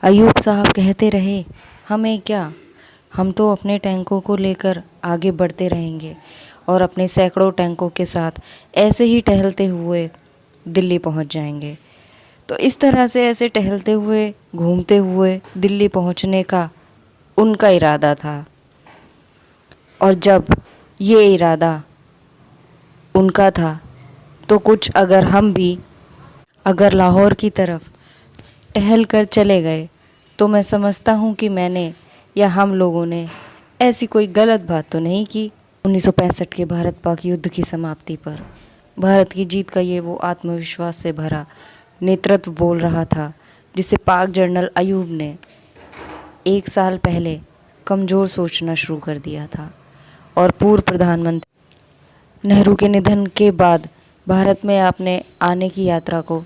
अयूब साहब कहते रहे, हमें क्या, हम तो अपने टैंकों को लेकर आगे बढ़ते रहेंगे और अपने सैकड़ों टैंकों के साथ ऐसे ही टहलते हुए दिल्ली पहुंच जाएंगे। तो इस तरह से ऐसे टहलते हुए, घूमते हुए दिल्ली पहुंचने का उनका इरादा था। और जब ये इरादा उनका था, तो कुछ अगर लाहौर की तरफ टहल कर चले गए, तो मैं समझता हूँ कि मैंने या हम लोगों ने ऐसी कोई गलत बात तो नहीं की। 1965 के भारत पाक युद्ध की समाप्ति पर भारत की जीत का ये वो आत्मविश्वास से भरा नेतृत्व बोल रहा था, जिसे पाक जनरल अयूब ने 1 साल पहले कमज़ोर सोचना शुरू कर दिया था। और पूर्व प्रधानमंत्री नेहरू के निधन के बाद भारत में अपने आने की यात्रा को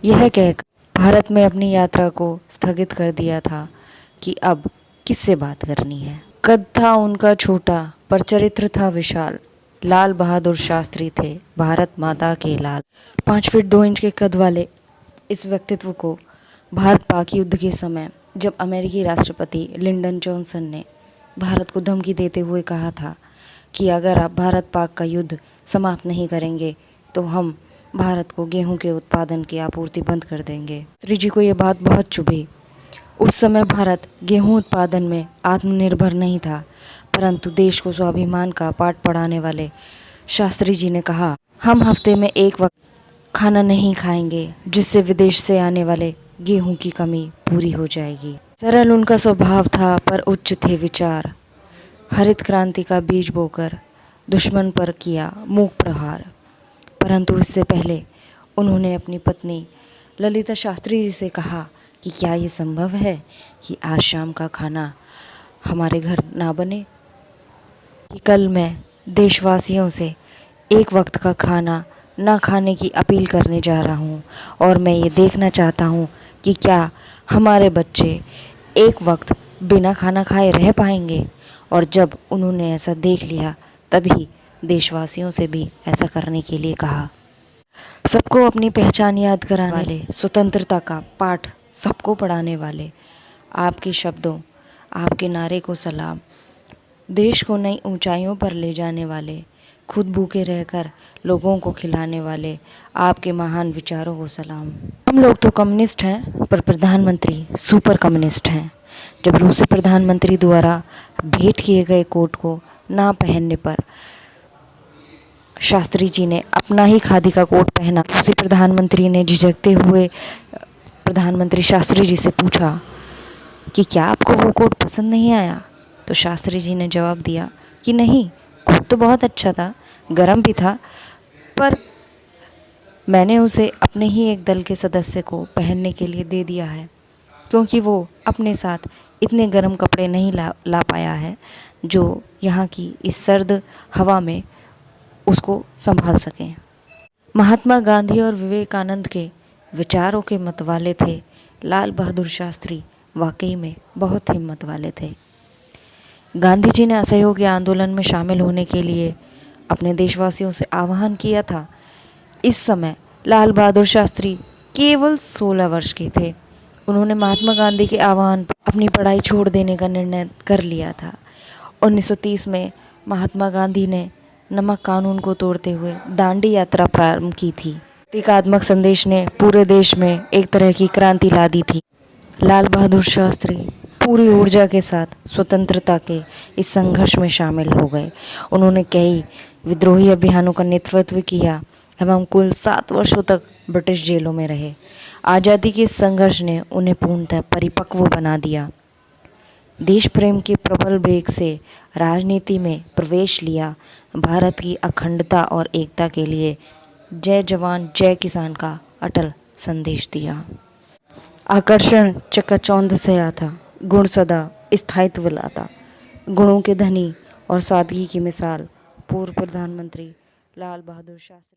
यह कहकर भारत में अपनी यात्रा को स्थगित कर दिया था कि अब किससे बात करनी है। कद था उनका छोटा पर चरित्र था विशाल। लाल बहादुर शास्त्री थे भारत माता के लाल। 5 फीट 2 इंच के कद वाले इस व्यक्तित्व को भारत पाक युद्ध के समय जब अमेरिकी राष्ट्रपति लिंडन जॉनसन ने भारत को धमकी देते हुए कहा था कि अगर आप भारत पाक का युद्ध समाप्त नहीं करेंगे तो हम भारत को गेहूं के उत्पादन की आपूर्ति बंद कर देंगे। श्री जी को ये बात बहुत चुभी। उस समय भारत गेहूं उत्पादन में आत्मनिर्भर नहीं था, परंतु देश को स्वाभिमान का पाठ पढ़ाने वाले शास्त्री जी ने कहा, हम हफ्ते में एक वक्त खाना नहीं खाएंगे जिससे विदेश से आने वाले गेहूं की कमी पूरी हो जाएगी। सरल उनका स्वभाव था पर उच्च थे विचार। हरित क्रांति का बीज बोकर दुश्मन पर किया मूक प्रहार। परंतु इससे पहले उन्होंने अपनी पत्नी ललिता शास्त्री जी से कहा कि क्या ये संभव है कि आज शाम का खाना हमारे घर ना बने, कि कल मैं देशवासियों से एक वक्त का खाना ना खाने की अपील करने जा रहा हूँ और मैं ये देखना चाहता हूँ कि क्या हमारे बच्चे एक वक्त बिना खाना खाए रह पाएंगे। और जब उन्होंने ऐसा देख लिया तभी देशवासियों से भी ऐसा करने के लिए कहा। सबको अपनी पहचान याद कराने वाले, स्वतंत्रता का पाठ सबको पढ़ाने वाले, आपके शब्दों, आपके नारे को सलाम, देश को नई ऊंचाइयों पर ले जाने वाले, खुद भूखे रहकर लोगों को खिलाने वाले आपके महान विचारों को सलाम। हम लोग तो कम्युनिस्ट हैं पर प्रधानमंत्री सुपर कम्युनिस्ट हैं। जब रूसी प्रधानमंत्री द्वारा भेंट किए गए कोट को ना पहनने पर शास्त्री जी ने अपना ही खादी का कोट पहना। रूसी प्रधानमंत्री ने झिझकते हुए प्रधानमंत्री शास्त्री जी से पूछा कि क्या आपको वो कोट पसंद नहीं आया। तो शास्त्री जी ने जवाब दिया कि नहीं, कोट तो बहुत अच्छा था, गर्म भी था, पर मैंने उसे अपने ही एक दल के सदस्य को पहनने के लिए दे दिया है, क्योंकि वो अपने साथ इतने गर्म कपड़े नहीं ला पाया है जो यहाँ की इस सर्द हवा में उसको संभाल सकें। महात्मा गांधी और विवेकानंद के विचारों के मत वाले थे। लाल बहादुर शास्त्री वाकई में बहुत हिम्मत वाले थे। गांधी जी ने असहयोग आंदोलन में शामिल होने के लिए अपने देशवासियों से आह्वान किया था। इस समय लाल बहादुर शास्त्री केवल 16 वर्ष के थे। उन्होंने महात्मा गांधी के आह्वान पर अपनी पढ़ाई छोड़ देने का निर्णय कर लिया था। 1930 में महात्मा गांधी ने नमक कानून को तोड़ते हुए दांडी यात्रा प्रारंभ की थी। प्रतीकात्मक संदेश ने पूरे देश में एक तरह की क्रांति ला दी थी। लाल बहादुर शास्त्री पूरी ऊर्जा के साथ स्वतंत्रता के इस संघर्ष में शामिल हो गए। उन्होंने कई विद्रोही अभियानों का नेतृत्व किया एवं कुल 7 वर्षों तक ब्रिटिश जेलों में रहे। आज़ादी के इस संघर्ष ने उन्हें पूर्णतः परिपक्व बना दिया। देश प्रेम के प्रबल वेग से राजनीति में प्रवेश लिया। भारत की अखंडता और एकता के लिए जय जवान जय किसान का अटल संदेश दिया। आकर्षण चकाचौंध से आता, गुण सदा स्थायित्व लाता। गुणों के धनी और सादगी की मिसाल पूर्व प्रधानमंत्री लाल बहादुर शास्त्री।